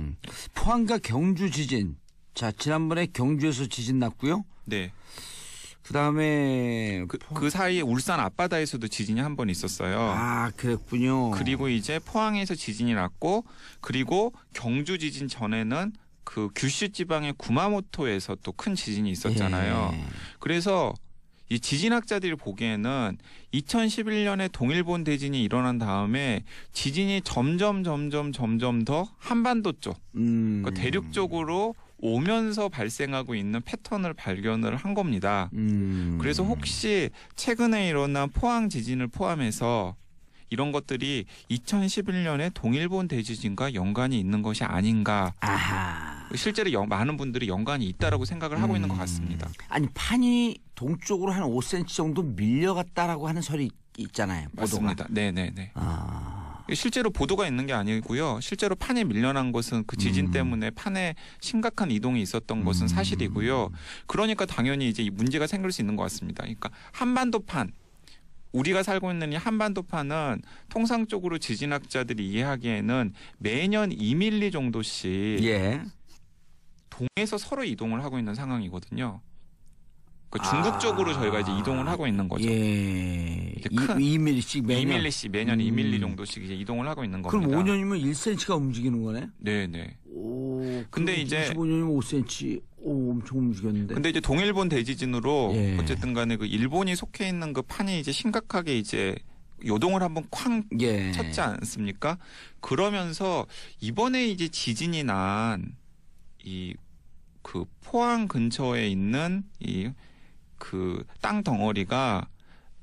포항과 경주 지진. 자, 지난번에 경주에서 지진 났고요. 네. 그다음에 그 사이에 울산 앞바다에서도 지진이 한 번 있었어요. 그랬군요. 그리고 이제 포항에서 지진이 났고 그리고 경주 지진 전에는 그 규슈 지방의 구마모토에서 또 큰 지진이 있었잖아요. 그래서 이 지진학자들이 보기에는 2011년에 동일본 대진이 일어난 다음에 지진이 점점 더 한반도 쪽, 그러니까 대륙 쪽으로 오면서 발생하고 있는 패턴을 발견을 한 겁니다. 그래서 혹시 최근에 일어난 포항 지진을 포함해서 이런 것들이 2011년에 동일본 대지진과 연관이 있는 것이 아닌가. 실제로 많은 분들이 연관이 있다라고 생각을 하고 있는 것 같습니다. 아니 판이 동쪽으로 한 5cm 정도 밀려갔다라고 하는 설이 있잖아요. 보도가. 맞습니다. 네네네. 실제로 보도가 있는 게 아니고요. 실제로 판에 밀려난 것은 그 지진 때문에 판에 심각한 이동이 있었던 것은 사실이고요. 그러니까 당연히 이제 문제가 생길 수 있는 것 같습니다. 그러니까 한반도판. 우리가 살고 있는 이 한반도판은 통상적으로 지진학자들이 이해하기에는 매년 2mm 정도씩 동에서 서로 이동을 하고 있는 상황이거든요. 그러니까 중국 쪽으로 저희가 이제 이동을 하고 있는 거죠. 2mm씩 매년. 2mm씩 매년 2mm 정도씩 이제 이동을 하고 있는 겁니다. 그럼 5년이면 1cm가 움직이는 거네? 네네. 오, 근데 이제 25년이면 5cm. 오, 엄청 움직였는데. 근데 이제 동일본 대지진으로 어쨌든 간에 그 일본이 속해 있는 그 판이 이제 심각하게 이제 요동을 한번 쾅 쳤지 않습니까? 그러면서 이번에 이제 지진이 난 이 그 포항 근처에 있는 이 그 땅 덩어리가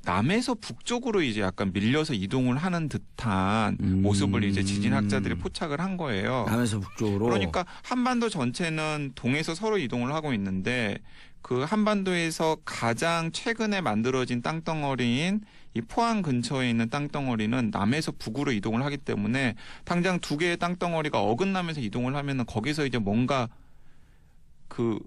남에서 북쪽으로 이제 약간 밀려서 이동을 하는 듯한 모습을 이제 지진학자들이 포착을 한 거예요. 남에서 북쪽으로. 그러니까 한반도 전체는 동에서 서로 이동을 하고 있는데 그 한반도에서 가장 최근에 만들어진 땅덩어리인 이 포항 근처에 있는 땅덩어리는 남에서 북으로 이동을 하기 때문에 당장 두 개의 땅덩어리가 어긋나면서 이동을 하면은 거기서 이제 뭔가 그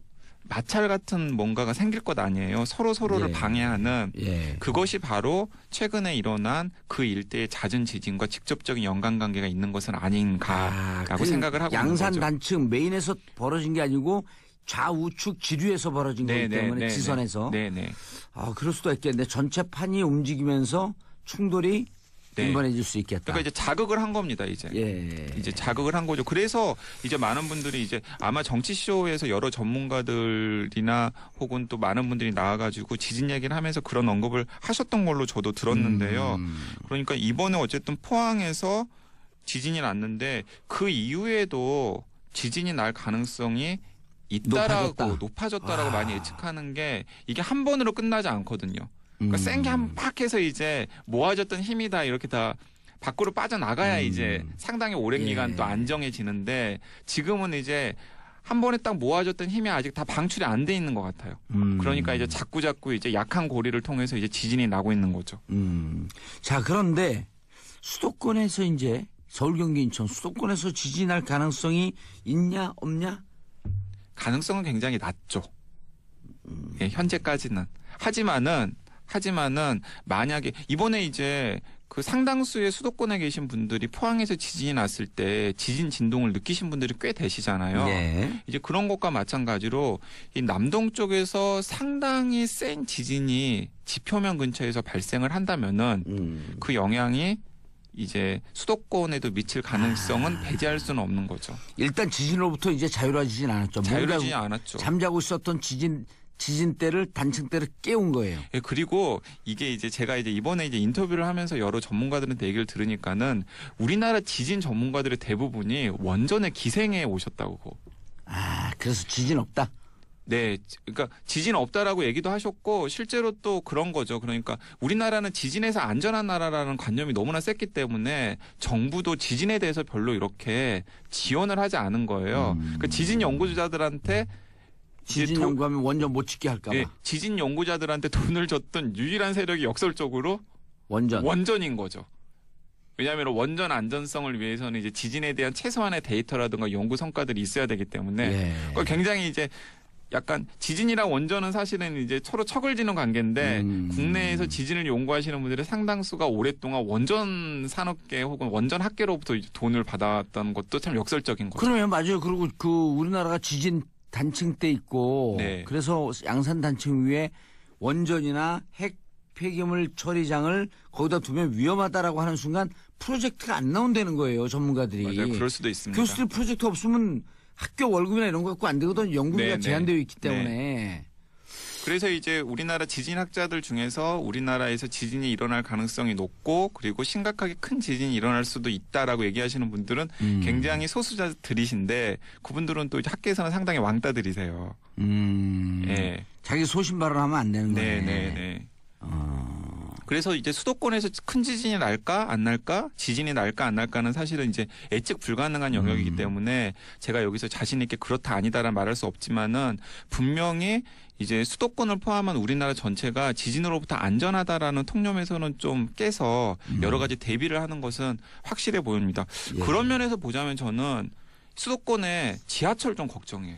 마찰 같은 뭔가가 생길 것 아니에요. 서로를 예. 방해하는 예. 그것이 바로 최근에 일어난 그 일대의 잦은 지진과 직접적인 연관관계가 있는 것은 아닌가라고 생각을 하고 있는 양산 거죠. 단층 메인에서 벌어진 게 아니고 좌우측 지류에서 벌어진 거기 때문에 지선에서. 네네. 아, 그럴 수도 있겠네. 전체 판이 움직이면서 충돌이 빈번해질 수 있겠다. 그러니까 이제 자극을 한 겁니다, 이제. 예. 이제 자극을 한 거죠. 그래서 이제 많은 분들이 이제 아마 정치쇼에서 여러 전문가들이나 혹은 또 많은 분들이 나와가지고 지진 얘기를 하면서 그런 언급을 하셨던 걸로 저도 들었는데요. 그러니까 이번에 어쨌든 포항에서 지진이 났는데 그 이후에도 지진이 날 가능성이 있다라고 높아졌다라고 많이 예측하는 게 이게 한 번으로 끝나지 않거든요. 그러니까 센 게 한 팍 해서 이제 모아졌던 힘이 다 이렇게 다 밖으로 빠져나가야 이제 상당히 오랜 기간 또 안정해지는데 지금은 이제 한 번에 딱 모아졌던 힘이 아직 다 방출이 안 돼 있는 것 같아요. 그러니까 이제 자꾸 이제 약한 고리를 통해서 이제 지진이 나고 있는 거죠. 자, 그런데 수도권에서 이제 서울, 경기, 인천 수도권에서 지진이 날 가능성이 있냐 없냐? 가능성은 굉장히 낮죠. 예, 현재까지는. 하지만은 만약에 이번에 이제 그 상당수의 수도권에 계신 분들이 포항에서 지진이 났을 때 지진 진동을 느끼신 분들이 꽤 되시잖아요. 네. 이제 그런 것과 마찬가지로 이 남동 쪽에서 상당히 센 지진이 지표면 근처에서 발생을 한다면은 그 영향이 이제 수도권에도 미칠 가능성은 배제할 수는 없는 거죠. 일단 지진으로부터 이제 자유로워지진 않았죠. 자유로워지지 않았죠. 잠자고 있었던 지진대를 단층대를 깨운 거예요. 예, 그리고 이게 이제 제가 이제 이번에 이제 인터뷰를 하면서 여러 전문가들한테 얘기를 들으니까는 우리나라 지진 전문가들의 대부분이 원전에 기생해 오셨다고. 아, 그래서 지진 없다? 네, 그러니까 지진 없다라고 얘기도 하셨고 실제로 또 그런 거죠. 그러니까 우리나라는 지진에서 안전한 나라라는 관념이 너무나 셌기 때문에 정부도 지진에 대해서 별로 이렇게 지원을 하지 않은 거예요. 그러니까 지진 연구자들한테 지진 연구하면 원전 못 짓게 할까 봐. 네, 지진 연구자들한테 돈을 줬던 유일한 세력이 역설적으로 원전인 거죠. 왜냐하면 원전 안전성을 위해서는 이제 지진에 대한 최소한의 데이터라든가 연구 성과들이 있어야 되기 때문에 그러니까 굉장히 이제 약간 지진이랑 원전은 사실은 이제 서로 척을 지는 관계인데 국내에서 지진을 연구하시는 분들의 상당수가 오랫동안 원전 산업계 혹은 원전 학계로부터 이제 돈을 받았던 것도 참 역설적인 거죠. 그러면 맞아요. 그리고 그 우리나라가 지진 단층대 있고 그래서 양산 단층 위에 원전이나 핵 폐기물 처리장을 거기다 두면 위험하다라고 하는 순간 프로젝트가 안 나온다는 거예요. 전문가들이. 맞아요. 그럴 수도 있습니다. 교수들 프로젝트 없으면 학교 월급이나 이런 거 갖고 안 되거든. 연구비가 제한되어 있기 때문에. 그래서 이제 우리나라 지진학자들 중에서 우리나라에서 지진이 일어날 가능성이 높고 그리고 심각하게 큰 지진이 일어날 수도 있다라고 얘기하시는 분들은 굉장히 소수자들이신데 그분들은 또 학계에서는 상당히 왕따들이세요. 예. 자기 소신 발언하면 안 되는 거예요. 네. 그래서 이제 수도권에서 큰 지진이 날까 안 날까 지진이 날까 안 날까는 사실은 이제 예측 불가능한 영역이기 때문에 제가 여기서 자신 있게 그렇다 아니다라는 말할 수 없지만은 분명히 이제 수도권을 포함한 우리나라 전체가 지진으로부터 안전하다라는 통념에서는 좀 깨서 여러 가지 대비를 하는 것은 확실해 보입니다. 그런 면에서 보자면 저는 수도권의 지하철 좀 걱정이에요.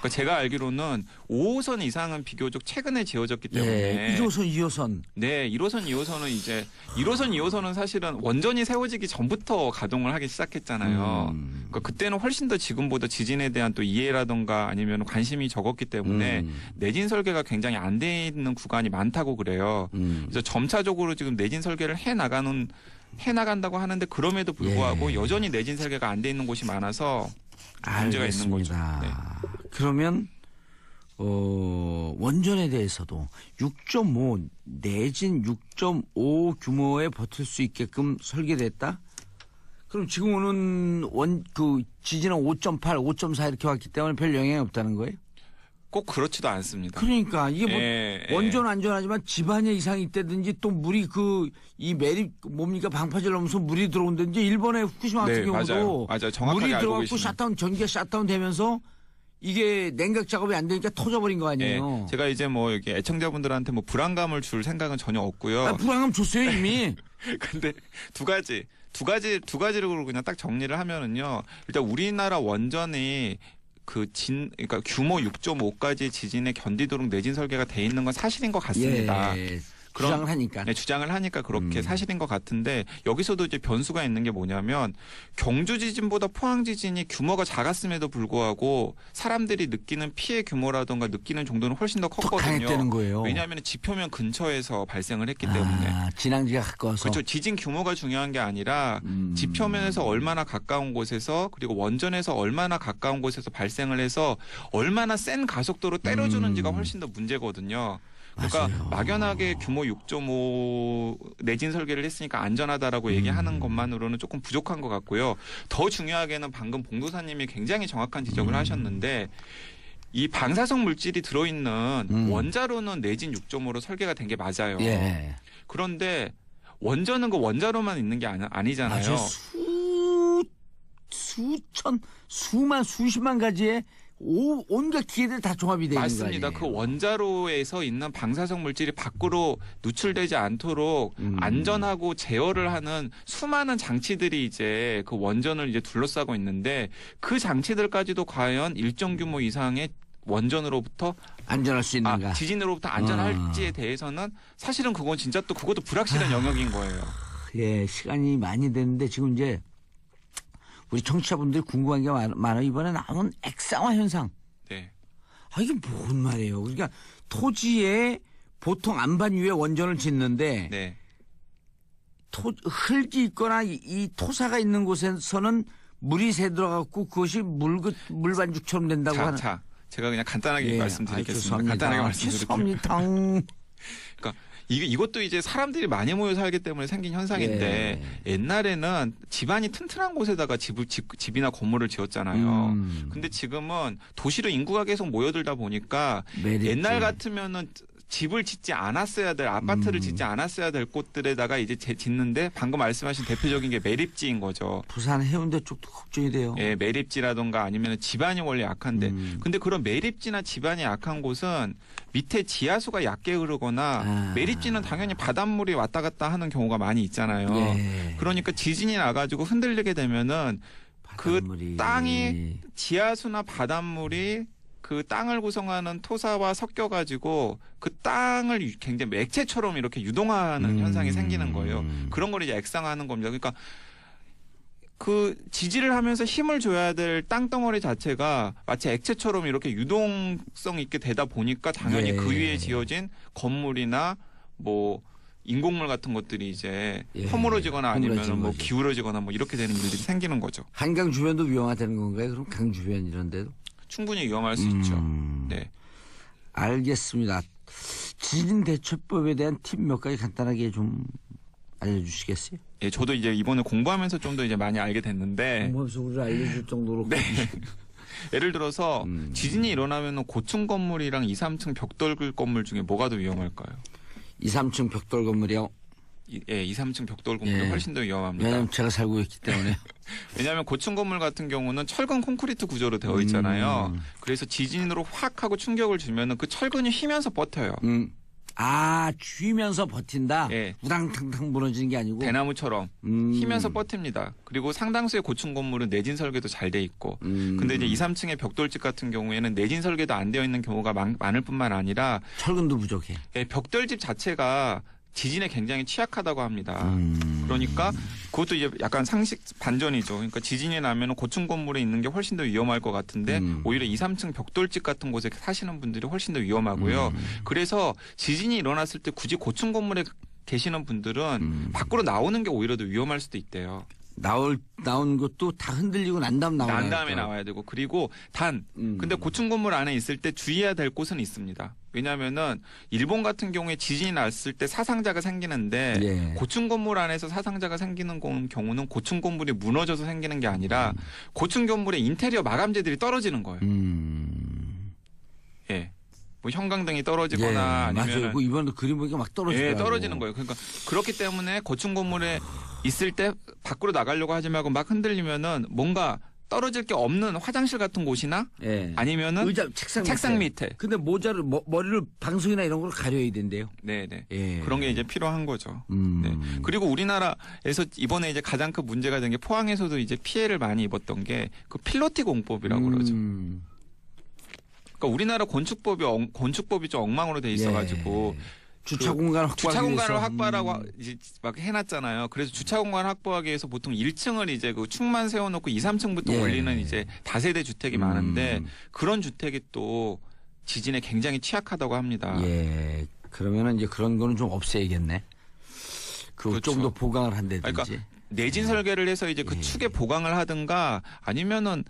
그러니까 제가 알기로는 5호선 이상은 비교적 최근에 지어졌기 때문에 1호선, 2호선. 네, 1호선, 2호선은 이제 1호선, 2호선은 사실은 원전이 세워지기 전부터 가동을 하기 시작했잖아요. 그러니까 그때는 훨씬 더 지금보다 지진에 대한 또 이해라든가 아니면 관심이 적었기 때문에 내진 설계가 굉장히 안 돼 있는 구간이 많다고 그래요. 그래서 점차적으로 지금 내진 설계를 해 나간다고 하는데 그럼에도 불구하고 여전히 내진 설계가 안 돼 있는 곳이 많아서 문제가 있는 거죠. 네. 그러면 원전에 대해서도 6.5 내진 6.5 규모에 버틸 수 있게끔 설계됐다? 그럼 지금 오는 지진은 5.8, 5.4 이렇게 왔기 때문에 별 영향이 없다는 거예요? 꼭 그렇지도 않습니다. 그러니까 이게 뭐 예, 원전 안전하지만 집안에 이상이 있다든지 또 물이 이 매립 뭡니까 방파제를 넘어서 물이 들어온다든지 일본의 후쿠시마 같은 네, 경우도 맞아요. 정확하게 물이 알고 들어가고 계시네요. 샷다운 전기가 샷다운 되면서 이게 냉각 작업이 안 되니까 터져버린 거 아니에요. 제가 이제 뭐 여기 애청자분들한테 뭐 불안감을 줄 생각은 전혀 없고요. 불안감 줬어요 이미. 근데 두 가지로 그냥 딱 정리를 하면은요. 일단 우리나라 원전이 그러니까 규모 6.5까지 지진에 견디도록 내진 설계가 돼 있는 건 사실인 것 같습니다. 예. 주장을 하니까. 네, 주장을 하니까 그렇게 사실인 것 같은데 여기서도 이제 변수가 있는 게 뭐냐면 경주 지진보다 포항 지진이 규모가 작았음에도 불구하고 사람들이 느끼는 피해 규모라든가 느끼는 정도는 훨씬 더 컸거든요. 강했다는 거예요. 왜냐하면 지표면 근처에서 발생을 했기 때문에. 진앙지가 가까워서. 그렇죠. 지진 규모가 중요한 게 아니라 지표면에서 얼마나 가까운 곳에서 그리고 원전에서 얼마나 가까운 곳에서 발생을 해서 얼마나 센 가속도로 때려주는지가 훨씬 더 문제거든요. 그러니까 맞아요. 막연하게 규모 6.5 내진 설계를 했으니까 안전하다라고 얘기하는 것만으로는 조금 부족한 것 같고요. 더 중요하게는 방금 봉도사님이 굉장히 정확한 지적을 하셨는데 이 방사성 물질이 들어있는 원자로는 내진 6.5로 설계가 된 게 맞아요. 예. 그런데 원전은 그 원자로만 있는 게 아니잖아요. 맞아요. 수십만 가지의 온갖 기계들 다 종합이 되어 있는 거 맞습니다. 아니에요. 그 원자로에서 있는 방사성 물질이 밖으로 누출되지 않도록 안전하고 제어를 하는 수많은 장치들이 이제 그 원전을 이제 둘러싸고 있는데 그 장치들까지도 과연 일정 규모 이상의 원전으로부터 안전할 수 있는가? 지진으로부터 안전할지에 대해서는 사실은 그건 진짜 또 그것도 불확실한 영역인 거예요. 예, 시간이 많이 됐는데 지금 이제 우리 청취자분들이 궁금한 게 많아요. 이번에 나온 액상화 현상. 네. 이게 뭔 말이에요? 그러니까 토지에 보통 안반 위에 원전을 짓는데 네. 흙이 있거나 이 토사가 있는 곳에서는 물이 새 들어갔고 그것이 물반죽처럼 된다고 하는. 자, 제가 그냥 간단하게 말씀드리겠습니다. 간단하게 말씀드릴게요. 죄송합니다. 그러니까 이것도 이제 사람들이 많이 모여 살기 때문에 생긴 현상인데 옛날에는 집안이 튼튼한 곳에다가 집이나 건물을 지었잖아요. 근데 지금은 도시로 인구가 계속 모여들다 보니까 옛날 같으면은 집을 짓지 않았어야 될 아파트를 짓지 않았어야 될 곳들에다가 이제 짓는데 방금 말씀하신 대표적인 게 매립지인 거죠. 부산 해운대 쪽도 걱정이 돼요. 예, 매립지라든가 아니면 집안이 원래 약한데 근데 그런 매립지나 집안이 약한 곳은 밑에 지하수가 얕게 흐르거나 매립지는 당연히 바닷물이 왔다 갔다 하는 경우가 많이 있잖아요. 예. 그러니까 지진이 나가지고 흔들리게 되면은 그 땅이 지하수나 바닷물이 그 땅을 구성하는 토사와 섞여가지고 그 땅을 굉장히 액체처럼 이렇게 유동하는 현상이 생기는 거예요. 그런 걸 이제 액상하는 겁니다. 그러니까 그 지지를 하면서 힘을 줘야 될 땅덩어리 자체가 마치 액체처럼 이렇게 유동성 있게 되다 보니까 당연히 그 위에 지어진 건물이나 뭐 인공물 같은 것들이 이제 허물어지거나 아니면 뭐 기울어지거나 뭐 이렇게 되는 일들이 생기는 거죠. 한강 주변도 위험하다는 건가요? 그럼 강 주변 이런 데도? 충분히 위험할 수 있죠. 네. 알겠습니다. 지진 대처법에 대한 팁 몇 가지 간단하게 좀 알려주시겠어요? 예, 저도 이제 이번에 공부하면서 좀 더 이제 많이 알게 됐는데. 공부하면서 우리를 알려줄 정도로. 네. 예를 들어서 지진이 일어나면 고층 건물이랑 2, 3층 벽돌 건물 중에 뭐가 더 위험할까요? 2, 3층 벽돌 건물이요? 예, 2, 3층 벽돌 건물이 훨씬 더 위험합니다. 왜냐하면 제가 살고 있기 때문에. 왜냐하면 고층 건물 같은 경우는 철근 콘크리트 구조로 되어 있잖아요. 그래서 지진으로 확 하고 충격을 주면은 그 철근이 휘면서 버텨요. 쥐면서 버틴다? 예. 우당탕탕 무너지는 게 아니고? 대나무처럼 휘면서 버팁니다. 그리고 상당수의 고층 건물은 내진 설계도 잘 돼 있고 근데 이제 2, 3층의 벽돌집 같은 경우에는 내진 설계도 안 되어 있는 경우가 많을 뿐만 아니라 철근도 부족해. 예, 벽돌집 자체가 지진에 굉장히 취약하다고 합니다. 그러니까 그것도 이제 약간 상식 반전이죠. 그러니까 지진이 나면 고층 건물에 있는 게 훨씬 더 위험할 것 같은데 오히려 2, 3층 벽돌집 같은 곳에 사시는 분들이 훨씬 더 위험하고요. 그래서 지진이 일어났을 때 굳이 고층 건물에 계시는 분들은 밖으로 나오는 게 오히려 더 위험할 수도 있대요. 나온 것도 다 흔들리고 난 다음에 나와야 되고 그리고 근데 고층 건물 안에 있을 때 주의해야 될 곳은 있습니다. 왜냐하면은 일본 같은 경우에 지진이 났을 때 사상자가 생기는데 고층 건물 안에서 사상자가 생기는 경우는 고층 건물이 무너져서 생기는 게 아니라 고층 건물의 인테리어 마감재들이 떨어지는 거예요. 예. 뭐 형광등이 떨어지거나 아니면 맞아요. 이번에도 그림 보니까 막 떨어지더라고요. 예, 떨어지는 거예요. 그러니까 그렇기 때문에 고층 건물에 있을 때 밖으로 나가려고 하지 말고 막 흔들리면은 뭔가 떨어질 게 없는 화장실 같은 곳이나 예. 아니면은 의자 책상 밑에. 근데 모자를 머리를 방송이나 이런 걸 가려야 된대요. 네네. 예. 그런 게 이제 필요한 거죠. 네. 그리고 우리나라에서 이번에 이제 가장 큰 문제가 된 게 포항에서도 이제 피해를 많이 입었던 게 그 필로티 공법이라고 그러죠. 그러니까 우리나라 건축법이 좀 엉망으로 돼 있어가지고 주차 공간 공간을 확보하라고 이제 막 해놨잖아요. 그래서 주차 공간 확보하기 위해서 보통 1층을 이제 그 축만 세워놓고 2, 3층부터 올리는 이제 다세대 주택이 많은데 그런 주택이 또 지진에 굉장히 취약하다고 합니다. 예. 그러면은 이제 그런 거는 좀 없애야겠네. 그 좀 더 보강을 한다든지. 그러니까 내진 설계를 해서 이제 그 축에 보강을 하든가 아니면은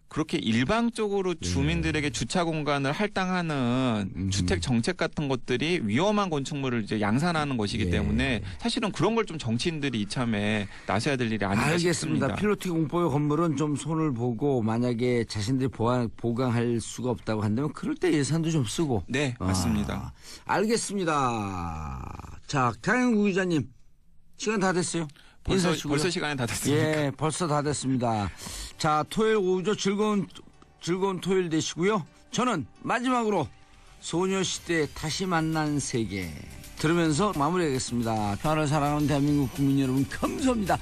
그렇게 일방적으로 주민들에게 주차 공간을 할당하는 주택 정책 같은 것들이 위험한 건축물을 이제 양산하는 것이기 때문에 사실은 그런 걸 좀 정치인들이 이참에 나서야 될 일이 아닌가 알겠습니다. 싶습니다. 필로티 공법의 건물은 좀 손을 보고 만약에 자신들이 보강할 수가 없다고 한다면 그럴 때 예산도 좀 쓰고. 네, 맞습니다. 알겠습니다. 자, 강영구 기자님 시간 다 됐어요. 벌써 시간이 다 됐습니까? 예, 벌써 다 됐습니다. 자, 토요일 오후죠. 즐거운 토요일 되시고요. 저는 마지막으로 소녀시대 다시 만난 세계 들으면서 마무리하겠습니다. 평화를 사랑하는 대한민국 국민 여러분 감사합니다.